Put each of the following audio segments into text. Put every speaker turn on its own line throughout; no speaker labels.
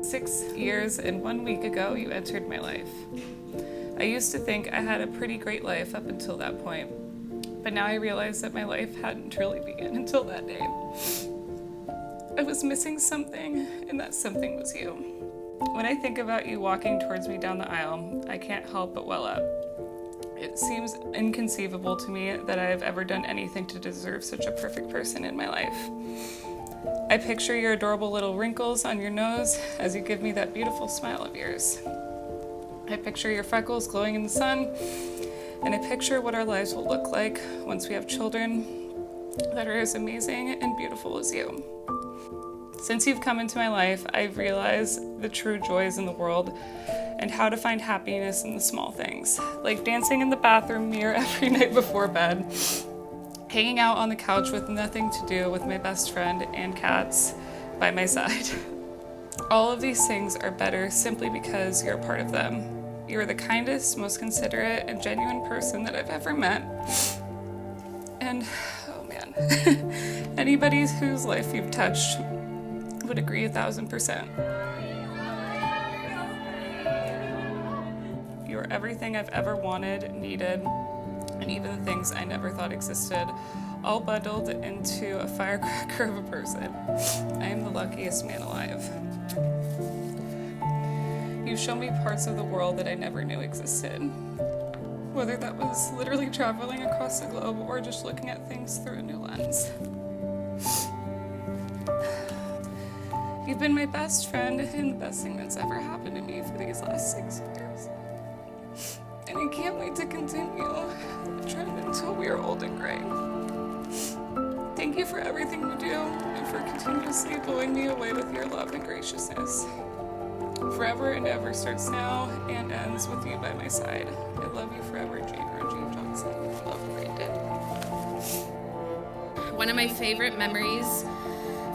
6 years and 1 week ago, you entered my life. I used to think I had a pretty great life up until that point, but now I realize that my life hadn't really begun until that day. I was missing something, and that something was you. When I think about you walking towards me down the aisle, I can't help but well up. It seems inconceivable to me that I have ever done anything to deserve such a perfect person in my life. I picture your adorable little wrinkles on your nose as you give me that beautiful smile of yours. I picture your freckles glowing in the sun, and I picture what our lives will look like once we have children that are as amazing and beautiful as you. Since you've come into my life, I've realized the true joys in the world and how to find happiness in the small things, like dancing in the bathroom mirror every night before bed, hanging out on the couch with nothing to do with my best friend and cats by my side. All of these things are better simply because you're a part of them. You're the kindest, most considerate, and genuine person that I've ever met. And, oh man, anybody whose life you've touched would agree 1,000%. You're everything I've ever wanted, needed, and even the things I never thought existed, all bundled into a firecracker of a person. I am the luckiest man alive. You show me parts of the world that I never knew existed. Whether that was literally traveling across the globe or just looking at things through a new lens. You've been my best friend and the best thing that's ever happened to me for these last 6 years. And I can't wait to continue the trend until we are old and gray. Thank you for everything you do and for continuously blowing me away with your love and graciousness. Forever and ever starts now and ends with you by my side. I love you forever, Jaber and Jane Johnson. Love Brandon.
One of my favorite memories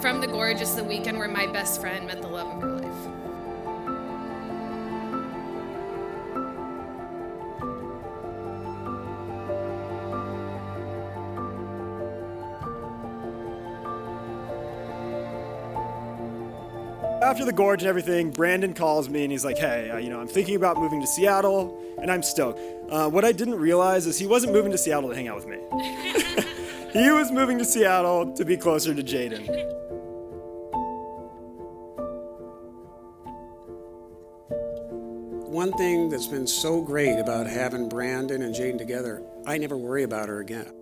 from the gorge is the weekend where my best friend met the love of her life.
After the gorge and everything, Brandon calls me and he's like, hey, I'm thinking about moving to Seattle, and I'm stoked. What I didn't realize is he wasn't moving to Seattle to hang out with me. He was moving to Seattle to be closer to Jaden.
One thing that's been so great about having Brandon and Jaden together, I never worry about her again.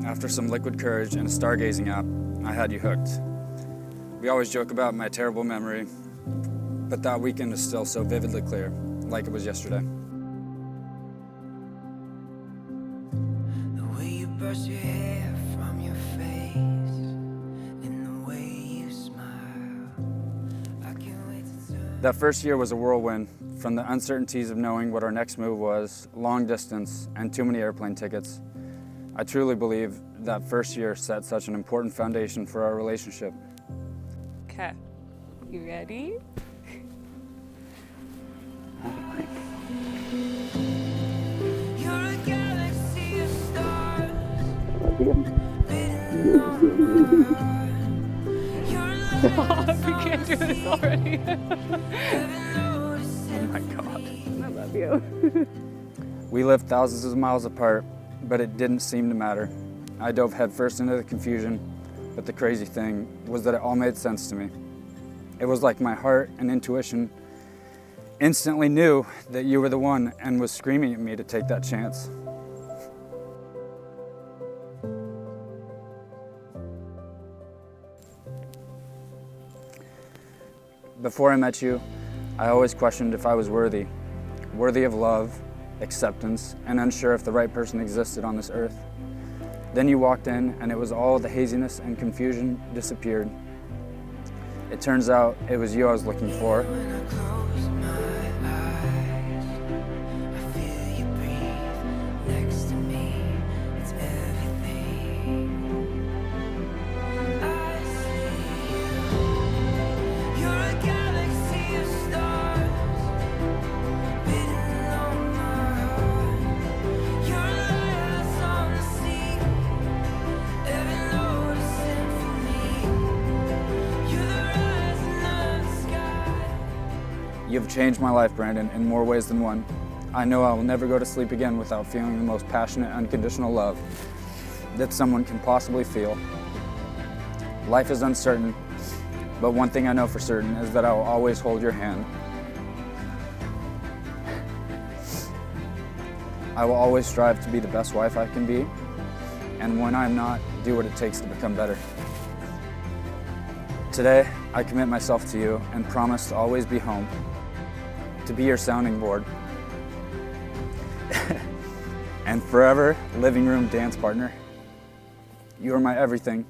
After some liquid courage and a stargazing app, I had you hooked. We always joke about my terrible memory, but that weekend is still so vividly clear, like it was yesterday.
The way you brush your hair from your face, and the way you smile, I can't wait to turn.
That first year was a whirlwind, from the uncertainties of knowing what our next move was, long distance, and too many airplane tickets. I truly believe that first year set such an important foundation for our relationship.
Okay, you ready?
You're a galaxy of stars.
We can't do this already. Oh my God, I love you.
We lived thousands of miles apart, but it didn't seem to matter. I dove headfirst into the confusion, but the crazy thing was that it all made sense to me. It was like my heart and intuition instantly knew that you were the one and was screaming at me to take that chance. Before I met you, I always questioned if I was worthy of love, acceptance, and unsure if the right person existed on this earth. Then you walked in and it was all the haziness and confusion disappeared. It turns out it was you I was looking for.
When I close my eyes, I feel you breathe next to me. It's everything. I
You've changed my life, Brandon, in more ways than one. I know I will never go to sleep again without feeling the most passionate, unconditional love that someone can possibly feel. Life is uncertain, but one thing I know for certain is that I will always hold your hand. I will always strive to be the best wife I can be, and when I'm not, do what it takes to become better. Today, I commit myself to you and promise to always be home, to be your sounding board, and forever living room dance partner. You are my everything,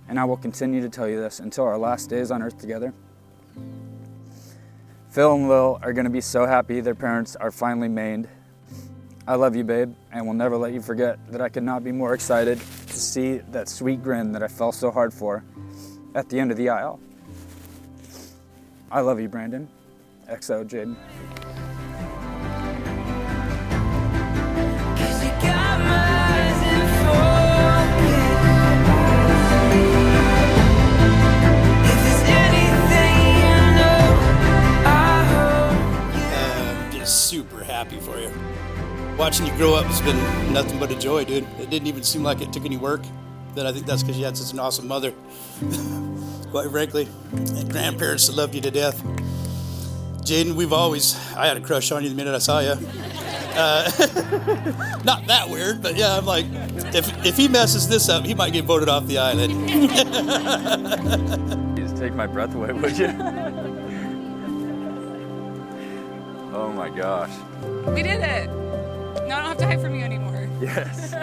and I will continue to tell you this until our last days on earth together. Phil and Lil are going to be so happy their parents are finally made. I love you, babe, and will never let you forget that I could not be more excited to see that sweet grin that I fell so hard for at the end of the aisle. I love you, Brandon. XO, Jaden.
'Cause you got my eyes in focus. If there's anything you know, I hope you.
I'm just super happy for you. Watching you grow up has been nothing but a joy, dude. It didn't even seem like it took any work. But I think that's because you had such an awesome mother. Quite frankly, and grandparents that loved you to death. Jaden, I had a crush on you the minute I saw you. Not that weird, but yeah, I'm like, if he messes this up, he might get voted off the island.
You just take my breath away, would you? Oh my gosh.
We did it. Now I don't have to hide from you anymore.
Yes.